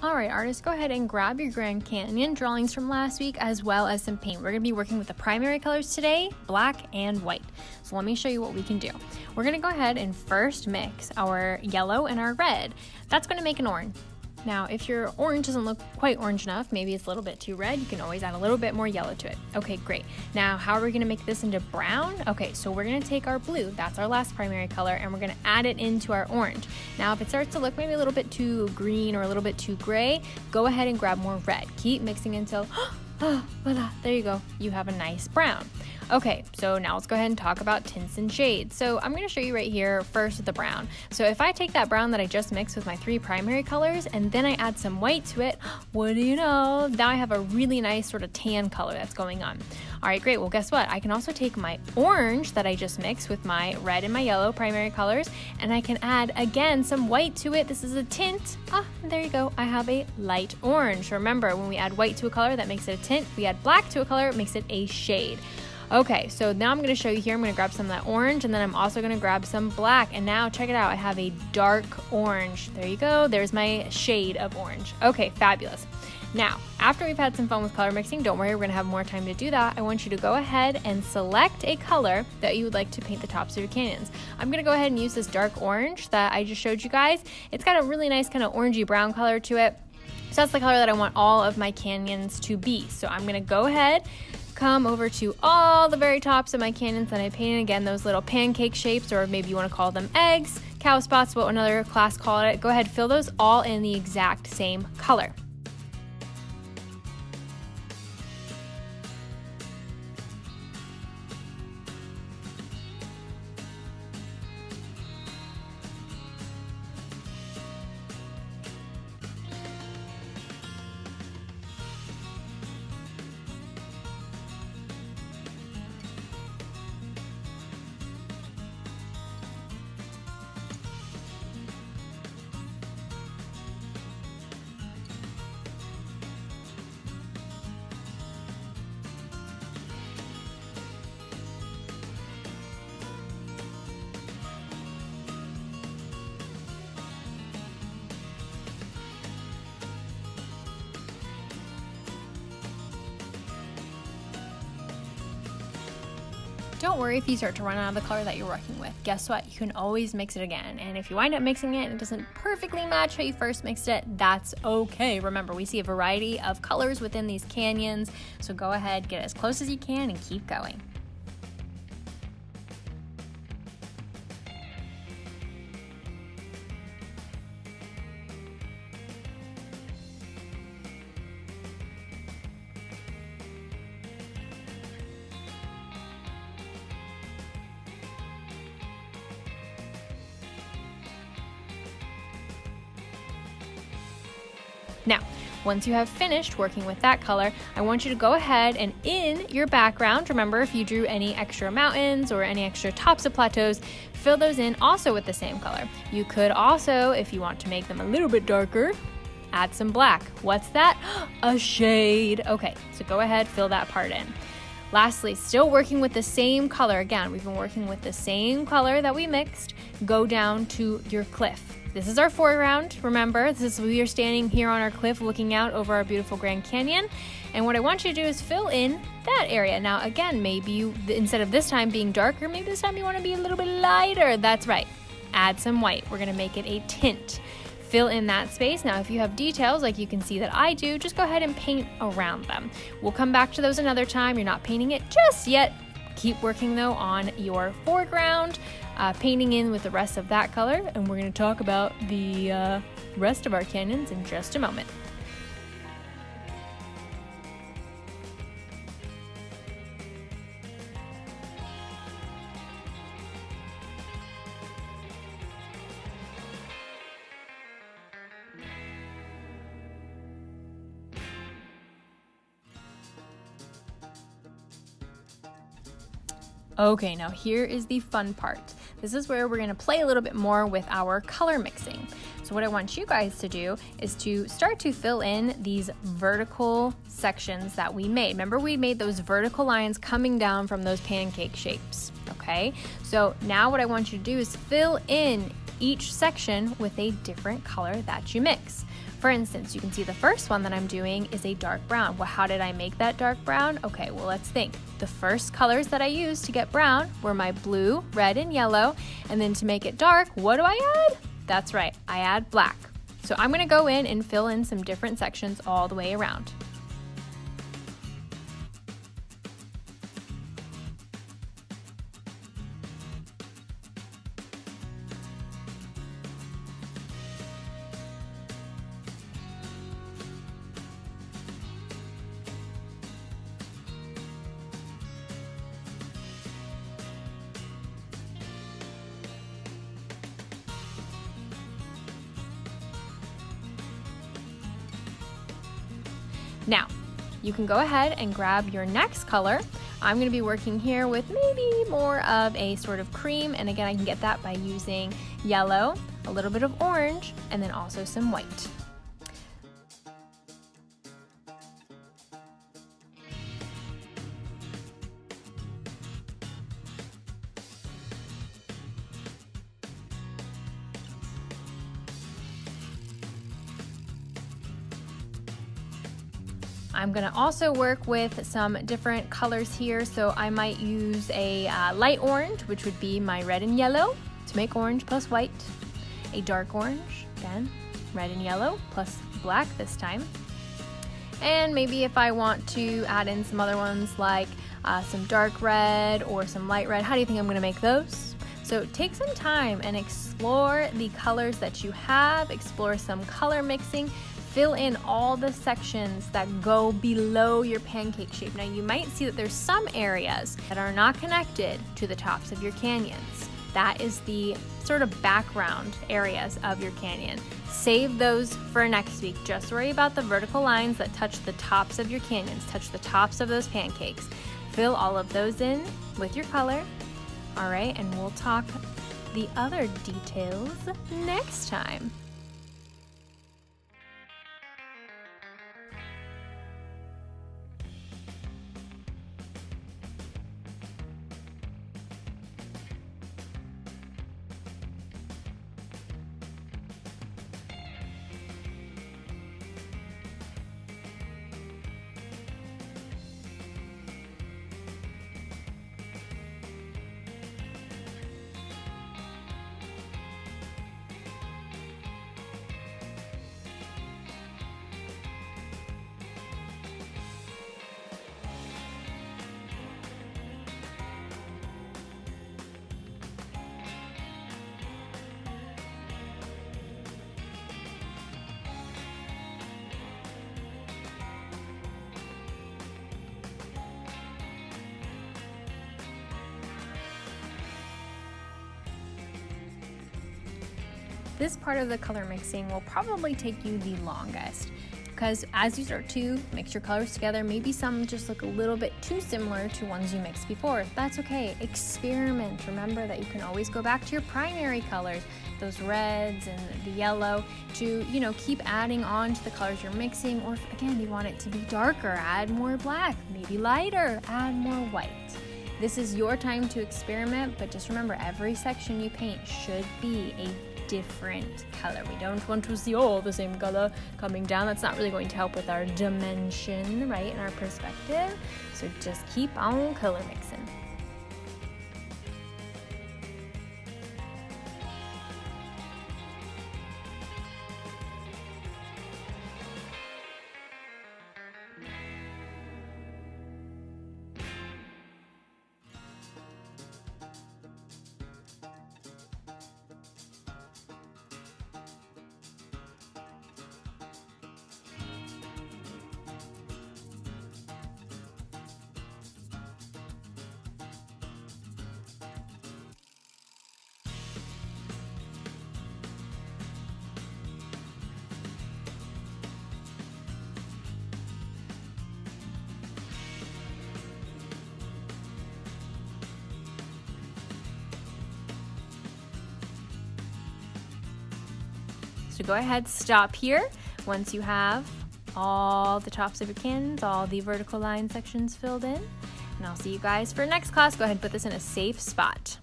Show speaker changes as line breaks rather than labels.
All right, artists, go ahead and grab your Grand Canyon drawings from last week as well as some paint. We're going to be working with the primary colors today, black and white. So let me show you what we can do. We're going to go ahead and first mix our yellow and our red. That's going to make an orange. Now, if your orange doesn't look quite orange enough, maybe it's a little bit too red, you can always add a little bit more yellow to it. Okay, great. Now, how are we gonna make this into brown? Okay, so we're gonna take our blue, that's our last primary color, and we're gonna add it into our orange. Now, if it starts to look maybe a little bit too green or a little bit too gray, go ahead and grab more red. Keep mixing until, voila, there you go. You have a nice brown. Okay, so now let's go ahead and talk about tints and shades. So I'm going to show you right here first with the brown. So if I take that brown that I just mixed with my 3 primary colors and then I add some white to it, what do you know? Now I have a really nice sort of tan color that's going on. All right, great. Well, guess what? I can also take my orange that I just mixed with my red and my yellow primary colors, and I can add, again, some white to it. This is a tint. There you go. I have a light orange. Remember, when we add white to a color, that makes it a tint. We add black to a color, it makes it a shade. Okay, so now I'm going to show you here, I'm going to grab some of that orange, and then I'm also going to grab some black, and now check it out, I have a dark orange. There you go, there's my shade of orange. Okay, fabulous. Now, after we've had some fun with color mixing, don't worry, we're going to have more time to do that. I want you to go ahead and select a color that you would like to paint the tops of your canyons. I'm going to go ahead and use this dark orange that I just showed you guys. It's got a really nice kind of orangey brown color to it. So that's the color that I want all of my canyons to be. So I'm going to go ahead, come over to all the very tops of my canyons that I painted. Again, those little pancake shapes, or maybe you want to call them eggs, cow spots, what another class called it. Go ahead, fill those all in the exact same color. Don't worry if you start to run out of the color that you're working with. Guess what? You can always mix it again. And if you wind up mixing it and it doesn't perfectly match how you first mixed it, that's okay. Remember, we see a variety of colors within these canyons, so go ahead, get as close as you can and keep going. Now, once you have finished working with that color, I want you to go ahead and in your background, remember if you drew any extra mountains or any extra tops of plateaus, fill those in also with the same color. You could also, if you want to make them a little bit darker, add some black. What's that? A shade. Okay, so go ahead, fill that part in. Lastly, still working with the same color. Again, we've been working with the same color that we mixed. Go down to your cliff. This is our foreground, remember, we are standing here on our cliff looking out over our beautiful Grand Canyon, and what I want you to do is fill in that area. Now again, maybe you, instead of this time being darker, maybe this time you want to be a little bit lighter. That's right, add some white. We're going to make it a tint. Fill in that space. Now if you have details like you can see that I do, just go ahead and paint around them. We'll come back to those another time. You're not painting it just yet. Keep working though on your foreground, painting in with the rest of that color, and we're going to talk about the rest of our canyons in just a moment. Okay, now here is the fun part. This is where we're going to play a little bit more with our color mixing. So what I want you guys to do is to start to fill in these vertical sections that we made. Remember, we made those vertical lines coming down from those pancake shapes, okay? So now what I want you to do is fill in each section with a different color that you mix. For instance, you can see the first one that I'm doing is a dark brown. Well, how did I make that dark brown? Okay, well, let's think. The first colors that I used to get brown were my blue, red, and yellow. And then to make it dark, what do I add? That's right, I add black. So I'm gonna go in and fill in some different sections all the way around. Now, you can go ahead and grab your next color. I'm going to be working here with maybe more of a sort of cream, and again, I can get that by using yellow, a little bit of orange, and then also some white. I'm gonna also work with some different colors here, so I might use a light orange, which would be my red and yellow, to make orange plus white. A dark orange, again, red and yellow, plus black this time. And maybe if I want to add in some other ones like some dark red or some light red, how do you think I'm gonna make those? So take some time and explore the colors that you have, explore some color mixing, fill in all the sections that go below your pancake shape. Now you might see that there's some areas that are not connected to the tops of your canyons. That is the sort of background areas of your canyon. Save those for next week. Just worry about the vertical lines that touch the tops of your canyons, touch the tops of those pancakes. Fill all of those in with your color. All right, and we'll talk the other details next time. This part of the color mixing will probably take you the longest, because as you start to mix your colors together, maybe some just look a little bit too similar to ones you mixed before. That's okay. Experiment. Remember that you can always go back to your primary colors, those reds and the yellow, to, you know, keep adding on to the colors you're mixing. Or if, again, you want it to be darker, add more black, maybe lighter, add more white. This is your time to experiment, but just remember, every section you paint should be a different color. We don't want to see all the same color coming down. That's not really going to help with our dimension, right, and our perspective. So just keep on color mixing. So go ahead, stop here once you have all the tops of your canyons, all the vertical line sections filled in. And I'll see you guys for next class. Go ahead and put this in a safe spot.